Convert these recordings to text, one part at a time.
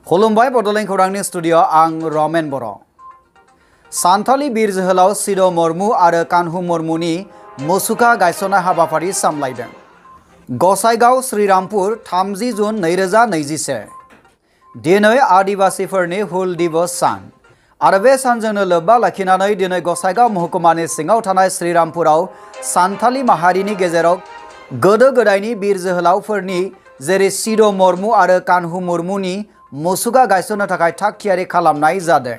खुलुमबाय बडलेण्ड खौरांनि स्टुडियो आं रमेन बर'। सानथालि बिर जोहोलाव सिद' मुर्मु आरो कान्हु मुर्मुनि मुसुखा गायसननाय हाबाफारि सामलायदों। गसाइगाव श्रीरामपुर 30 जुन 2021। दिनै आदिवासीफोरनि हुल दिवस सान आरो बे सानजोंनो लोब्बा लाखिनानै दिनै गसाइगाव महकुमानि सिङाव थानाय श्रीरामपुराव सानथालि माहारिनि गेजेराव गोदो गोदायनि बिर जोहोलावफोरनि जेरै सिद' मुर्मु आरो कान्हु मुर्मुनि मुसुखा गायसननो थाखाय थाग थियारि खालामनाय जादों।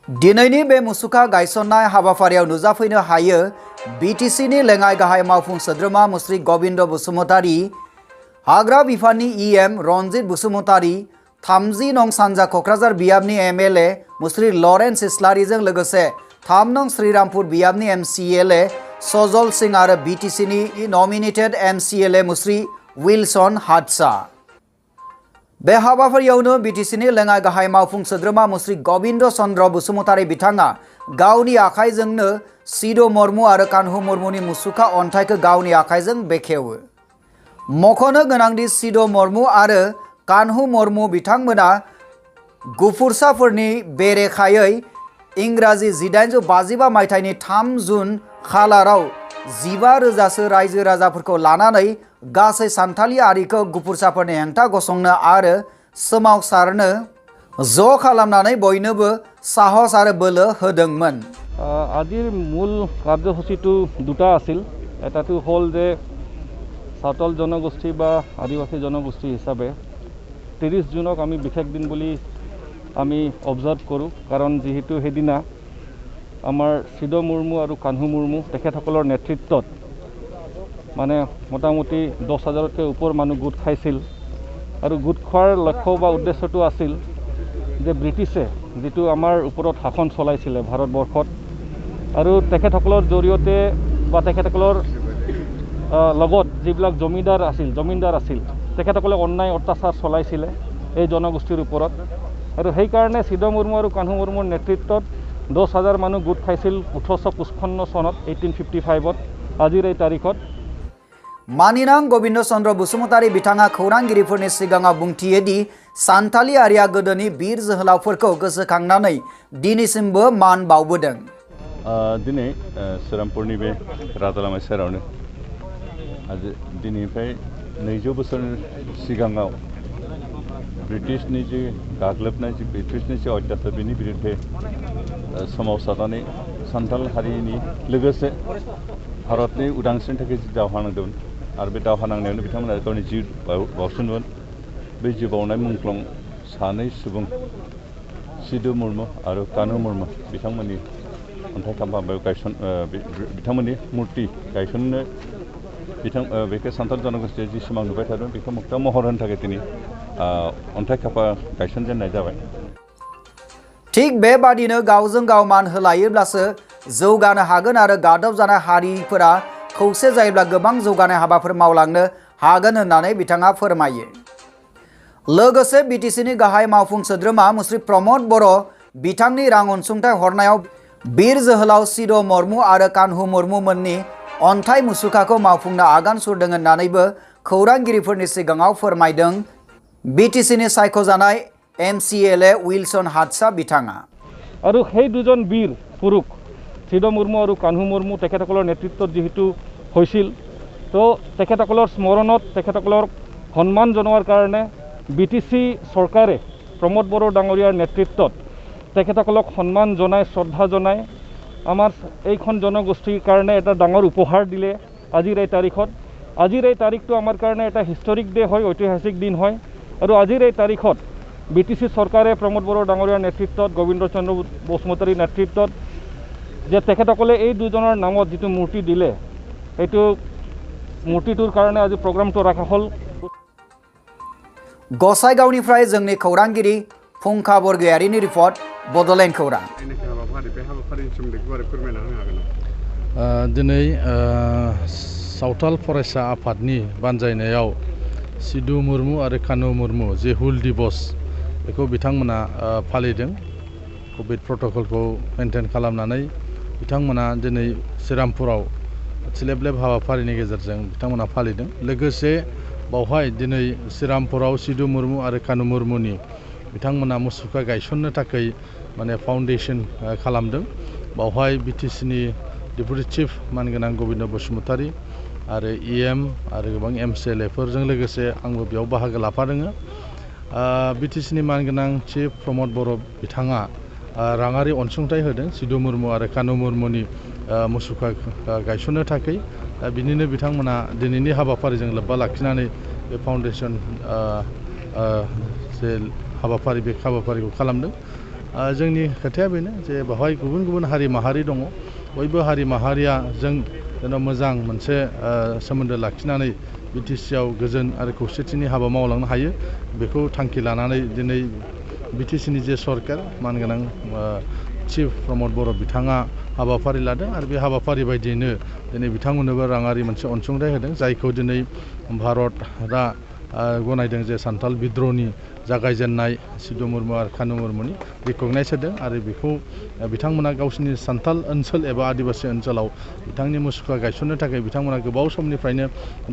दिनैनि बे मुसुखा गायसननाय हाबाफारियाव नुजाफैनो हायो बिटिसिनि लेङाइ गाहाय मावफुं सोद्रोमा मुस्रि गबिन्द बसुमतारी, हाग्रा बिफाननि इएम रनजित बसुमतारी, 30 नं सानजा क'क्राझार बियाबनि एमएलए मुस्रि लरेन्स इस्लारिजों लोगोसे 3 नं श्रीरामपुर बियाबनि एमसिएलए सजल सिंह आरो बिटिसिनि नमिनेटेड एमसिएलए मुस्रि विल्सन हादसा। बे हाबाफारियावनो बिटिसिनि लेङाइ गाहाय मावफुं सोद्रोमा मुस्रि गबिन्द चन्द्र बसुमतारी बिथाङा गावनि आखाइजोंनो सिद' मुर्मु आरो कान्हु मुर्मुनि मुसुखा अन्थाइखौ गावनि आखाइजों बेखेवो। मख'नो गोनांदि सिद' मुर्मु आरो कान्हु मुर्मु बिथांमोना गुफुरसाफोरनि बेरेखायै इंराजि 1855 मायथाइनि 3 जुन खालाराव 15,000सो रायजो राजाफोरखौ लानानै गासै सानथालि आरिखौ गुफुरसाफोरनि हेंथा गसंनो आरो सोमावसारनो ज' खालामनानै बयनोबो साहस आरो बोलो होदोंमोन। আজিৰ মূল কাৰ্যসূচীটো দুটা আছিল। এটাটো হ'ল যে সাঁওতাল জনগোষ্ঠী বা আদিবাসী জনগোষ্ঠী হিচাপে 30 জুনক আমি বিশেষ দিন বুলি আমি অবজাৰ্ভ কৰোঁ, কাৰণ যিহেতু সেইদিনা আমাৰ সিদ' মুৰ্মু আৰু কান্হু মুৰ্মু তেখেতসকলৰ নেতৃত্বত মানে মোটামুটি 10,000তকৈ ওপৰ মানুহ গোট খাইছিল। আৰু গোট খোৱাৰ লক্ষ্য বা উদ্দেশ্যটো আছিল যে ব্ৰিটিছে যিটো আমাৰ ওপৰত শাসন চলাইছিলে ভাৰতবৰ্ষত, আৰু তেখেতসকলৰ জৰিয়তে বা তেখেতসকলৰ লগত যিবিলাক জমিদাৰ আছিল তেখেতসকলে অন্যায় অত্যাচাৰ চলাইছিলে এই জনগোষ্ঠীৰ ওপৰত। আৰু সেইকাৰণে সিদ' মুৰ্মু আৰু কান্হু মুৰ্মুৰ নেতৃত্বত 10,000 মানুহ গোট খাইছিল 1855 চনত 1855ত আজিৰ এই তাৰিখত। मानिनां गबिन्द चन्द्र बसुमतारी बिथाङा खौरांगिरिफोरनि सिगाङाव बुंथियोदि सानथालि आरिया गोदोनि बिर जोहोलावफोरखौ गोसोखांनानै दिनैसिमबो मान बावबोदों। दिनै श्रीरामपुरनि बे राजालामा सेरावनो दिनैनिफ्राय 200 बोसोर सिगाङाव ब्रिटिशनि जि गाग्लोबनाय ब्रिटिशनि जि अत्याचार बेनि बिरुद्धे सोमावसारनानै सान्थाल हारिनि लोगोसे भारतनि उदांस्रिनि थाखाय जि दावहा नांदोंमोन आरो बे दावहा नांनायावनो बिथांमोना गावनि जिउ बावसोमदोंमोन। बे जिउ बावनाय मुंख्लं सानै सुबुं सिद' मुर्मु आरो कान्हु मुर्मु बिथांमोननि अन्थाइ खाम्फा बिथांमोननि मुर्ति गायसननो बेखौ सान्थाल जनगोष्ठीया जि सिमां नुबाय थादों बेखौ मोगथां महर होनो थाखाय दिनै अन्थाइ खाम्फा गायसनजेननाय जाबाय। थिग बेबादिनो गावजों गाव मान होलायोब्लासो जौगानो हागोन आरो गादब जानाय हारिफोरा खौसे जायोब्ला गोबां जौगानाय हाबाफोर मावलांनो हागोन होननानै बिथाङा फोरमायो। लोगोसे बिटिसिनि गाहाय मावफुं सोद्रोमा मुस्रि प्रमद बर' बिथांनि रां अनसुंथाइ हरनायाव बिर जोहोलाव सिद' मुर्मु आरो कान्हु मुर्मु मोननि अन्थाइ मुसुखाखौ मावफुंनो आगान सुरदों होननानैबो खौरांगिरिफोरनि सिगाङाव फोरमायदों बिटिसिनि सायख'जानाय एमसिएलए विल्सन हादसा बिथाङा। আৰু সেই দুজন বীৰ পুৰুষ সিদ' মুৰ্মু আৰু কান্হু মুৰ্মু তেখেতসকলৰ নেতৃত্বত যিহেতু হৈছিল, তো তেখেতসকলৰ স্মৰণত তেখেতসকলৰ সন্মান জনোৱাৰ কাৰণে বিটিচি চৰকাৰে প্ৰমোদ বড়ো ডাঙৰীয়াৰ নেতৃত্বত তেখেতসকলক সন্মান জনাই শ্ৰদ্ধা জনাই আমাৰ এইখন জনগোষ্ঠীৰ কাৰণে এটা ডাঙৰ উপহাৰ দিলে আজিৰ এই তাৰিখত। আজিৰ এই তাৰিখটো আমাৰ কাৰণে এটা হিষ্টৰিক ডে হয়, ঐতিহাসিক দিন হয়। আৰু আজিৰ এই তাৰিখত বিটিচি চৰকাৰে প্ৰমোদ বড়ো ডাঙৰীয়াৰ নেতৃত্বত গবিন্দ চন্দ্ৰ বসুমতাৰীৰ নেতৃত্বত যে তেখেতসকলে এই দুজনৰ নামত যিটো মূৰ্তি দিলে, সেইটো মূৰ্তিটোৰ কাৰণে আজি প্ৰগ্ৰামটো ৰাখা হ'ল। गसाइगावनिफ्राय जोंनि खौरांगिरि फुंखा बरगयारिनि रिपर्ट बडलेण्ड खौरां। दिनै सावथाल फरायसा आफादनि बानजायनायाव सिद' मुर्मु आरो कान्हु मुर्मु जे हुल दिवस बेखौ बिथांमोना फालिदों। कभिड प्रट'कलखौ मेनटेन खालामनानै बिथांमोना दिनै श्रीरामपुराव सिलेब लेब हाबाफारिनि गेजेरजों बिथांमोना फालिदों। लोगोसे बावहाय दिनै श्रीरामपुराव सिदु मुर्मु आरो कानु मुर्मुनि बिथांमोना मुसुखा गायसननो थाखाय माने फाउन्डेसन खालामदों। बावहाय बिटिसिनि डेपुटि चिफ मानगोनां गबिन्द बसुमतारी आरो EM आरो गोबां MCLAफोरजों लोगोसे आंबो बेयाव बाहागो लाफादों। बिटिसिनि मानगोनां चिफ प्रमद बर' बिथाङा राङारि अनसुंथाइ होदों सिदु मुर्मु आरो कानु मुर्मुनि मुसुखा गायसननो थाखाय। बिनिनो बिथांमोना दिनैनि हाबाफारिजों लोब्बा लाखिनानै बे फाउन्डेसन जे हाबाफारि बे हाबाफारिखौ खालामदों। जोंनि खोथाया बेनो जे बेवहाय गुबुन गुबुन हारि माहारि दङ। बयबो हारि माहारिया जों जेन' मोजां मोनसे सोमोन्दो लाखिनानै बिटिसिआव गोजोन आरो खौसेथिनि हाबा मावलांनो हायो बेखौ थांखि लानानै दिनै बिटिसिनि जे सरकार मानगोनां चिफ प्रमद बर' बिथाङा हाबाफारि लादों आरो बे हाबाफारि बायदियैनो दिनै बिथांमोननोबो राङारि मोनसे अनसुंथाइ होदों जायखौ दिनै भारतआ गनायदों जे सान्थाल बिद्र'हनि जागायजेननाय सिदु मुर्मु आरो कानु मुर्मुनि रिकगनाइज होदों आरो बेखौ बिथांमोना गावसिनि सान्थाल ओनसोल एबा आदिबासि ओनसोलाव बिथांनि मुसुखा गायसननो थाखाय बिथांमोना गोबाव समनिफ्रायनो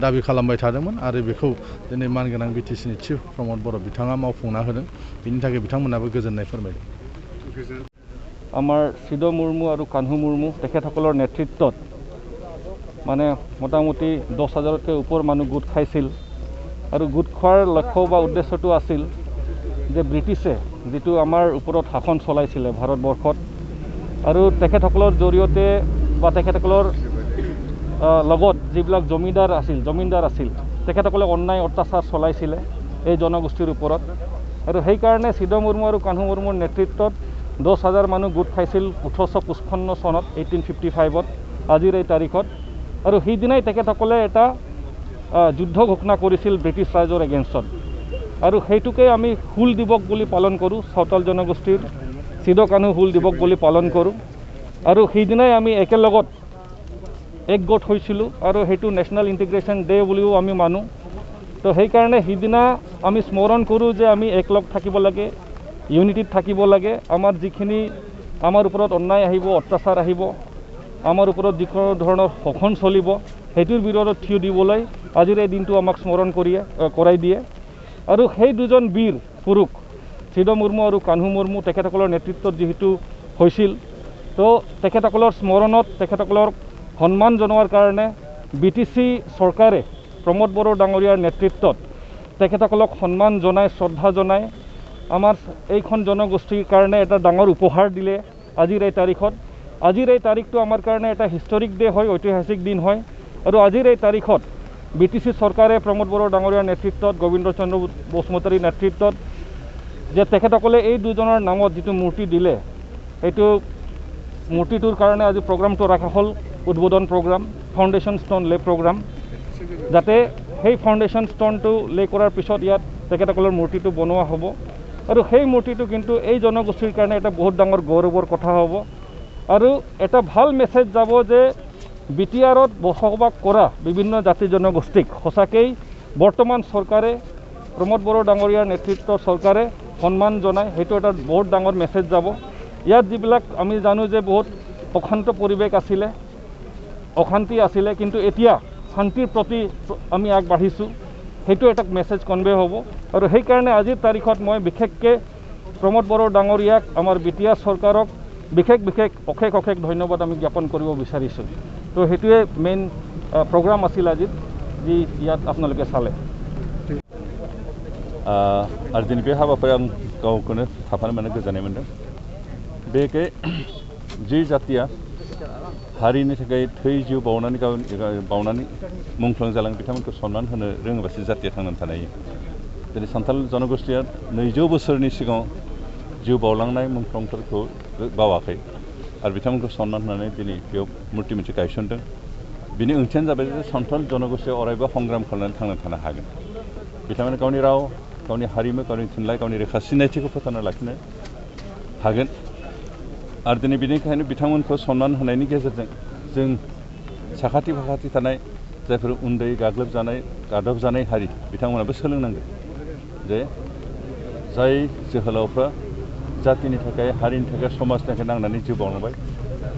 दाबि खालामबाय थादोंमोन आरो बेखौ दिनै मानगोनां बिटिसिनि चिफ प्रमद बर' बिथाङा मावफुंना होदों। बिनि थाखाय बिथांमोनाबो गोजोननाय फोरमायदों। আমাৰ সিদু মুৰ্মু আৰু কানহু মুৰ্মু তেখেতসকলৰ নেতৃত্বত মানে মোটামুটি 10,000তকৈ ওপৰ মানুহ গোট খাইছিল আৰু গোট খোৱাৰ লক্ষ্য বা উদ্দেশ্যটো আছিল যে ব্ৰিটিছে যিটো আমাৰ ওপৰত শাসন চলাইছিলে ভাৰতবৰ্ষত আৰু তেখেতসকলৰ জৰিয়তে বা তেখেতসকলৰ লগত যিবিলাক জমিদাৰ আছিল তেখেতসকলে অন্যায় অত্যাচাৰ চলাইছিলে এই জনগোষ্ঠীৰ ওপৰত আৰু সেইকাৰণে সিদু মুৰ্মু আৰু কানহু মুৰ্মুৰ নেতৃত্বত 10,000 মানুহ গোট খাইছিল 1855 চনত 1855ত আজিৰ এই তাৰিখত আৰু সেইদিনাই তেখেতসকলে এটা যুদ্ধ ঘোষণা কৰিছিল ব্ৰিটিছ ৰাজৰ এগেইনষ্টত আৰু সেইটোকে আমি হুল দিৱস বুলি পালন কৰোঁ। চাওতাল জনগোষ্ঠীৰ সিদু কানহু হুল দিৱস বুলি পালন কৰোঁ আৰু সেইদিনাই আমি একেলগত একগোট হৈছিলোঁ আৰু সেইটো নেশ্যনেল ইণ্টিগ্ৰেশ্যন ডে বুলিও আমি মানো। তো সেইকাৰণে সেইদিনা আমি স্মৰণ কৰোঁ যে আমি একলগ থাকিব লাগে, ইউনিটিত থাকিব লাগে। আমাৰ যিখিনি আমাৰ ওপৰত অন্যায় আহিব, অত্যাচাৰ আহিব, আমাৰ ওপৰত যিকোনো ধৰণৰ শোষণ চলিব সেইটোৰ বিৰোধত থিয় দিবলৈ আজিৰ এই দিনটো আমাক স্মৰণ কৰাই দিয়ে আৰু সেই দুজন বীৰ পুৰুষ সিদু মুৰ্মু আৰু কানহু মুৰ্মু তেখেতসকলৰ নেতৃত্বত যিহেতু হৈছিল তো তেখেতসকলৰ স্মৰণত তেখেতসকলৰ সন্মান জনোৱাৰ কাৰণে বিটিচি চৰকাৰে প্ৰমোদ বড়ো ডাঙৰীয়াৰ নেতৃত্বত তেখেতসকলক সন্মান জনাই শ্ৰদ্ধা জনাই আমাৰ এইখন জনগোষ্ঠীৰ কাৰণে এটা ডাঙৰ উপহাৰ দিলে আজিৰ এই তাৰিখত। আজিৰ এই তাৰিখটো আমাৰ কাৰণে এটা হিষ্টৰিক ডে হয়, ঐতিহাসিক দিন হয় আৰু আজিৰ এই তাৰিখত বিটিচি চৰকাৰে প্ৰমোদ বড়ো ডাঙৰীয়াৰ নেতৃত্বত গোবিন্দ চন্দ্ৰ বসুমতাৰীৰ নেতৃত্বত যে তেখেতসকলে এই দুজনৰ নামত যিটো মূৰ্তি দিলে সেইটো মূৰ্তিটোৰ কাৰণে আজি প্ৰগ্ৰামটো ৰখা হ'ল উদ্বোধন প্ৰগ্ৰাম, ফাউণ্ডেশ্যন ষ্ট'ন লে প্ৰগ্ৰাম, যাতে সেই ফাউণ্ডেশ্যন ষ্ট'নটো লে কৰাৰ পিছত ইয়াত তেখেতসকলৰ মূৰ্তিটো বনোৱা হ'ব আৰু সেই মূৰ্তিটো কিন্তু এই জনগোষ্ঠীৰ কাৰণে এটা বহুত ডাঙৰ গৌৰৱৰ কথা হ'ব আৰু এটা ভাল মেছেজ যাব যে বিটিআৰত বসবাস কৰা বিভিন্ন জাতি জনগোষ্ঠীক সঁচাকেই বৰ্তমান চৰকাৰে প্ৰমোদ বড়ো ডাঙৰীয়াৰ নেতৃত্বৰ চৰকাৰে সন্মান জনায়, সেইটো এটা বহুত ডাঙৰ মেছেজ যাব। ইয়াত যিবিলাক আমি জানো যে বহুত অশান্ত পৰিৱেশ আছিলে, অশান্তি আছিলে, কিন্তু এতিয়া শান্তিৰ প্ৰতি আমি আগবাঢ়িছোঁ, সেইটো এটা মেছেজ কনভে হ'ব আৰু সেইকাৰণে আজিৰ তাৰিখত মই বিশেষকৈ প্ৰমোদ বড়ো ডাঙৰীয়াক আমাৰ বিটিআৰ চৰকাৰক বিশেষ অশেষ ধন্যবাদ আমি জ্ঞাপন কৰিব বিচাৰিছোঁ। তো সেইটোৱে মেইন প্ৰগ্ৰাম আছিল আজি যি ইয়াত আপোনালোকে চালে। आरो दिनै बे हाबाफारियाव आं गावखौनो थाफानो मोननो गोजोननाय मोन्दों। बेखे जि जातिया हारिनि थाखाय थै जिउ बावनानै मुंख्लं जालाङो बिथांमोनखौ सनमान होनो रोङोबासो जातिया थांनानै थानो हायो। दिनै सान्थाल जनगोष्ठीया 200 बोसोरनि सिगाङाव जिउ बावलांनाय मुंख्लंफोरखौ बावाखै आरो बिथांमोनखौ सनमान होनानै दिनै बेयाव मुर्ति मोनसे गायसनदों। बिनि ओंथियानो जाबाय जे सान्थाल जनगोष्ठीया अरायबो संग्राम खालामनानै थांनानै थानो हागोन। बिथांमोना गावनि राव, गावनि हारिमु, गावनि थुनलाइ, गावनि रोखा सिनायथिखौ फोथांना लाखिनो हागोन आरो दिनै बेनिखायनो बिथांमोनखौ सनमान होनायनि गेजेरजों जों साखाथि फाखाथि थानाय जायफोर उन्दै गादबजानाय हारि बिथांमोनाबो सोलोंनांगोन जे जाय जोहोलावफ्रा जातिनि थाखाय, हारिनि थाखाय, समाजनि थाखाय नांनानै जिउ बावलांबाय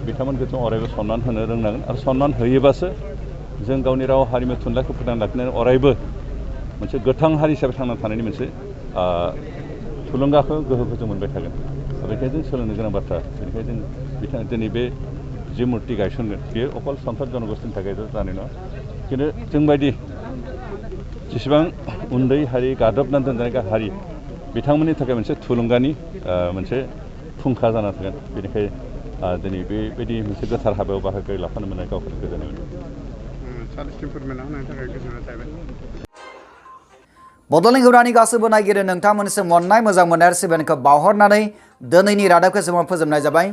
बिथांमोनखौ जों अरायबो सनमान होनो रोंनांगोन आरो सनमान होयोबासो जों गावनि राव, हारिमु, थुनलाइखौ फोथांना लाखिनानै अरायबो मोनसे गोथां हारि हिसाबै थांना थानायनि मोनसे थुलुंगाखौ गोहोखौ जों मोनबाय थागोन बेनिखायनो जों सोलोंनो गोनां बाथ्रा बेनिखायनो जों दिनै बे जि मुर्ति गायसनगोन बेयो अकल सान्थाल जनगोष्ठीनि थाखाय जानाय नङा खिन्थु जोंबायदि जेसेबां उन्दै हारि गादबनानै दोनजानाय हारि बिथांमोननि थाखाय मोनसे थुलुंगानि मोनसे फुंखा जाना थागोन बेनिखायनो दिनै बेबायदि मोनसे गोथार हाबायाव बाहागो लाफानो मोननाय गावखौनो गोजोननाय मोनो सारिसिम फोरमायना होनायनि थाखाय गोजोननाय थाबाय बड'लेण्ड खौरांनि गासैबो नायगिरि नोंथांमोननिसिम अननाय मोजां मोननाय आरो सिबिनायखौ बावहरनानै दिनैनि रादाबखौ जों फोजोबनाय जाबाय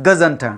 गोजोन्थों।